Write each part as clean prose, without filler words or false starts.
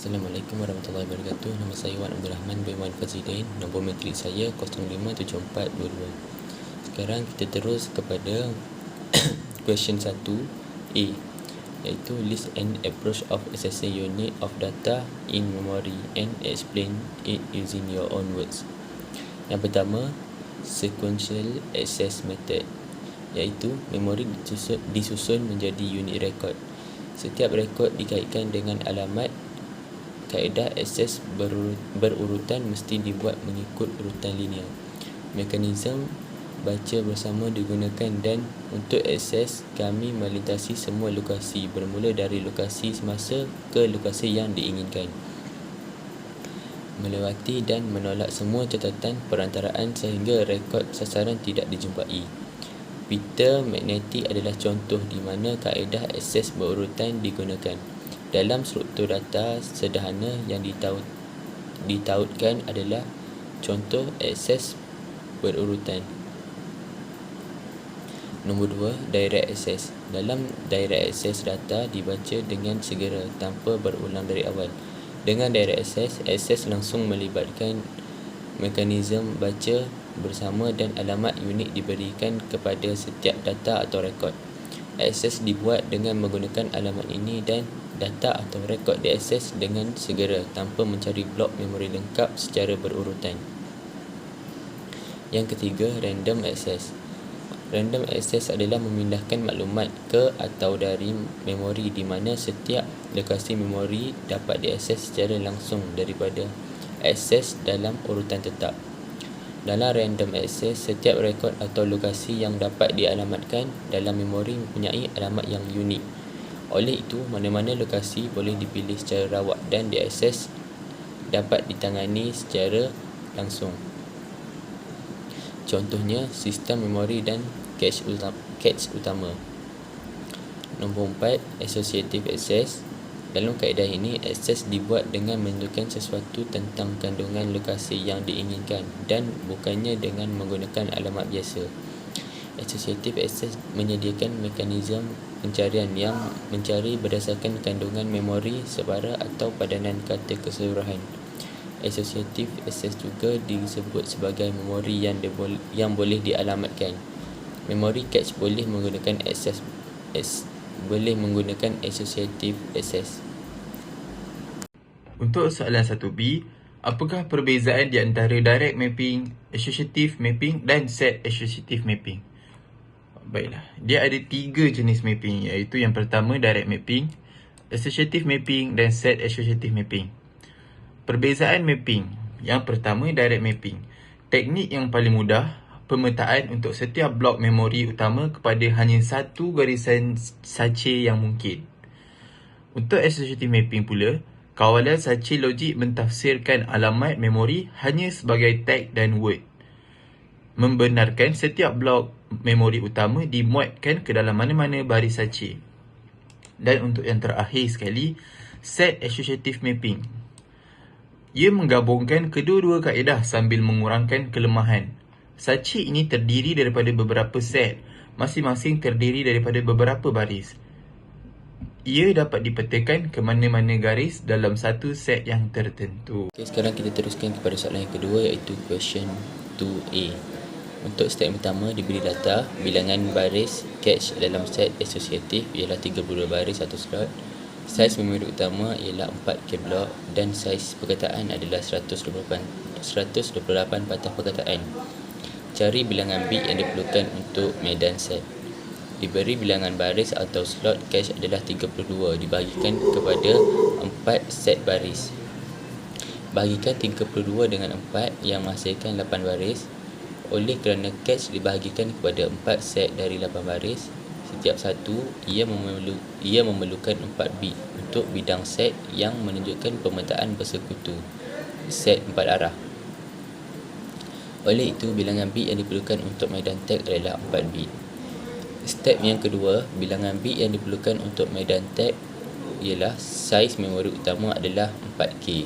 Assalamualaikum warahmatullahi wabarakatuh. Nama saya Wan Abdul Rahman bin Wan Fazidin. Nombor matrik saya 057422. Sekarang kita terus kepada question 1A, iaitu list an approach of accessing unit of data in memory and explain it using your own words. Yang pertama, sequential access method, iaitu memori disusun menjadi unit rekod. Setiap rekod dikaitkan dengan alamat. Kaedah akses berurutan mesti dibuat mengikut urutan linear. Mekanisme baca bersama digunakan, dan untuk akses kami melintasi semua lokasi bermula dari lokasi semasa ke lokasi yang diinginkan, melewati dan menolak semua catatan perantaraan sehingga rekod sasaran tidak dijumpai. Peta magnetik adalah contoh di mana kaedah akses berurutan digunakan. Dalam struktur data sederhana yang ditautkan adalah contoh akses berurutan. Nombor 2, direct access. Dalam direct access, data dibaca dengan segera tanpa berulang dari awal. Dengan direct access, akses langsung melibatkan mekanisme baca bersama dan alamat unik diberikan kepada setiap data atau rekod. Akses dibuat dengan menggunakan alamat ini dan data atau rekod diakses dengan segera tanpa mencari blok memori lengkap secara berurutan. Yang ketiga, random access. Random access adalah memindahkan maklumat ke atau dari memori di mana setiap lokasi memori dapat diakses secara langsung daripada akses dalam urutan tetap. Dalam random access, setiap rekod atau lokasi yang dapat dialamatkan dalam memori mempunyai alamat yang unik. Oleh itu, mana-mana lokasi boleh dipilih secara rawak dan diakses dapat ditangani secara langsung. Contohnya, sistem memori dan cache utama. Nombor 4, associative access. Dalam kaedah ini, akses dibuat dengan menunjukkan sesuatu tentang kandungan lokasi yang diinginkan dan bukannya dengan menggunakan alamat biasa. Associative access menyediakan mekanisme pencarian yang mencari berdasarkan kandungan memori sebara atau padanan kata keseluruhan. Associative access juga disebut sebagai memori yang boleh dialamatkan. Memori cache boleh menggunakan associative access. Untuk soalan 1B, apakah perbezaan di antara direct mapping, associative mapping dan set associative mapping? Baiklah, dia ada 3 jenis mapping, iaitu yang pertama direct mapping, associative mapping dan set associative mapping. Perbezaan mapping. Yang pertama, direct mapping. Teknik yang paling mudah, pemetaan untuk setiap blok memori utama kepada hanya satu garisan saja yang mungkin. Untuk associative mapping pula, kawalan saja logik mentafsirkan alamat memori hanya sebagai tag dan word, membenarkan setiap blok memori utama dimuatkan ke dalam mana-mana baris saja. Dan untuk yang terakhir sekali, set associative mapping. Ia menggabungkan kedua-dua kaedah sambil mengurangkan kelemahan. Saja ini terdiri daripada beberapa set, masing-masing terdiri daripada beberapa baris. Ia dapat dipetakan ke mana-mana garis dalam satu set yang tertentu. Okay, sekarang kita teruskan kepada soalan yang kedua, iaitu question 2A. Untuk step pertama, diberi data bilangan baris cache dalam set associative ialah 32 baris satu slot. Saiz memori utama ialah 4K blok dan saiz perkataan adalah 128 patah perkataan. Cari bilangan bit yang diperlukan untuk medan set. Diberi bilangan baris atau slot cache adalah 32 dibahagikan kepada 4 set baris. Bahagikan 32 dengan 4 yang menghasilkan 8 baris. Oleh kerana cache dibahagikan kepada 4 set dari 8 baris, setiap satu ia memerlukan 4 bit untuk bidang set yang menunjukkan pemetaan bersekutu, set 4 arah. Oleh itu, bilangan bit yang diperlukan untuk medan tag adalah 4 bit. Step yang kedua, bilangan bit yang diperlukan untuk medan tag ialah saiz memori utama adalah 4K.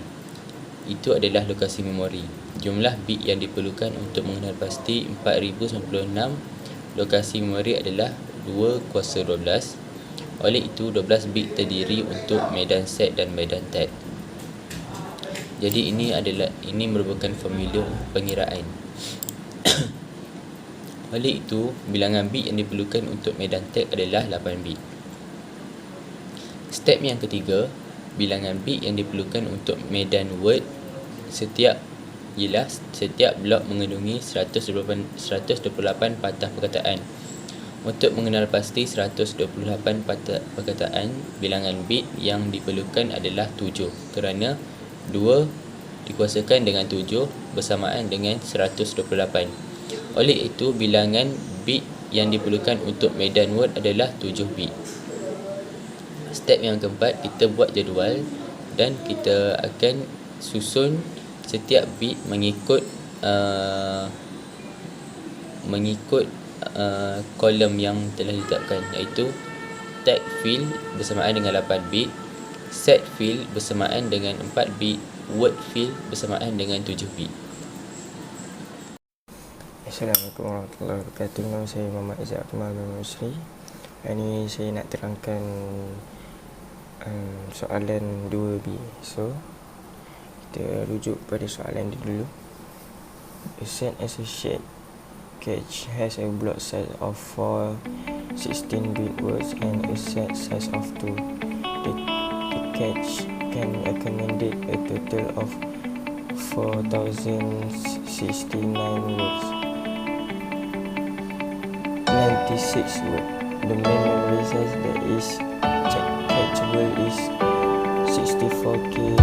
Itu adalah lokasi memori. Jumlah bit yang diperlukan untuk mengenal pasti 4096. Lokasi memori adalah 2 kuasa 12. Oleh itu, 12 bit terdiri untuk medan set dan medan tag. Jadi ini merupakan formula pengiraan. Oleh itu, bilangan bit yang diperlukan untuk medan tag adalah 8 bit. Step yang ketiga, bilangan bit yang diperlukan untuk medan word setiap blok mengandungi 128 patah perkataan. Untuk mengenal pasti 128 patah perkataan, bilangan bit yang diperlukan adalah 7, kerana 2 dikuasakan dengan 7 bersamaan dengan 128. Oleh itu, bilangan bit yang diperlukan untuk medan word adalah 7 bit. Step yang keempat, kita buat jadual dan kita akan susun setiap bit mengikut kolom yang telah ditetapkan, iaitu tag field bersamaan dengan 8 bit, set field bersamaan dengan 4 bit, word field bersamaan dengan 7 bit. Assalamualaikum warahmatullahi wabarakatuh. Nama saya Muhammad Izzat Akmal bin Musri. Hari ini saya nak terangkan soalan 2B. So, kita rujuk pada soalan dia dulu. A set associate catch has a block size of 4 16-bit words and a set size of 2. The catch can accommodate a total of 4,069 words. 96 words. The main memory size that is catchable is 64K.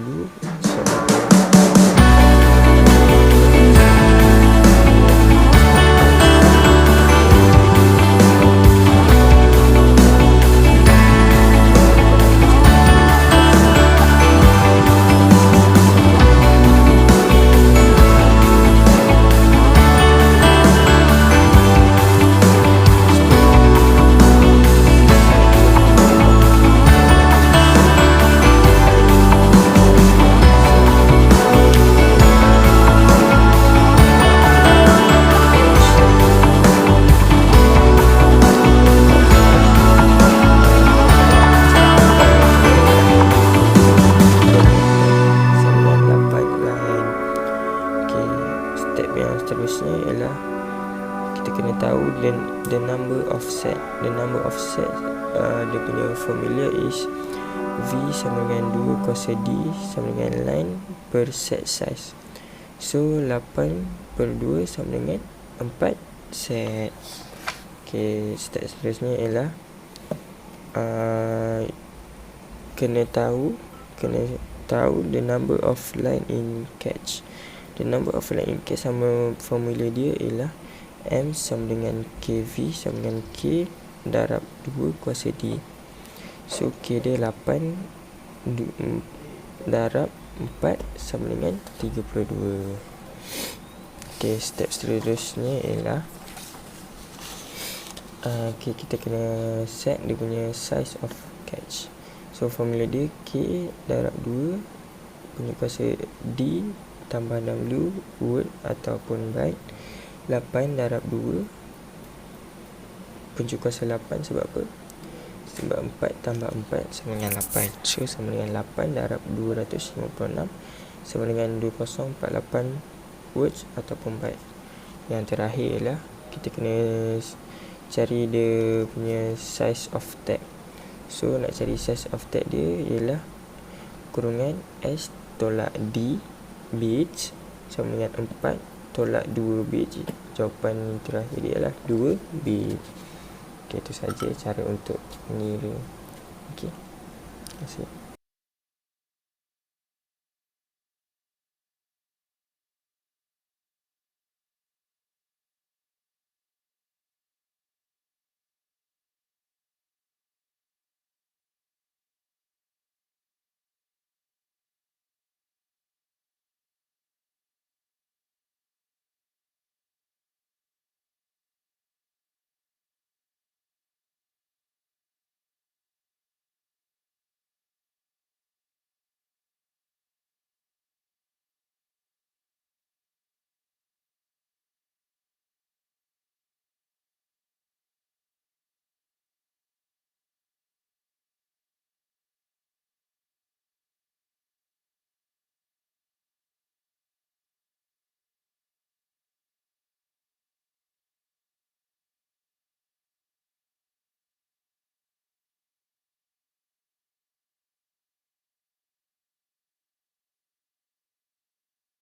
2 dia punya formula is V sama dengan 2 kuasa D sama dengan line per set size. So 8 per 2 sama dengan 4 set. Okay, step seterusnya ialah kena tahu the number of line in catch. The number of line in catch sama formula dia ialah M sama dengan KV sama dengan K darab 2 kuasa D. So K dia 8 darab 4 sama dengan 32. Okay, step seterusnya ialah kita kena set dia punya size of catch. So formula dia K darab 2 punya kuasa D tambah W word ataupun byte 8 darab 2 punca kuasa 8 sebab apa? Sebab 4 tambah 4 sama dengan 8. So sama dengan 8 darab 256 sama dengan 2048 words ataupun byte. Yang terakhir ialah kita kena cari dia punya size of tag. So nak cari size of tag dia ialah kurungan S tolak D bits sama dengan 4 tolak 2 bits. Jawapan terakhir dia ialah 2 bit. Okay, itu saja cara untuk mengira. Okay, terima kasih.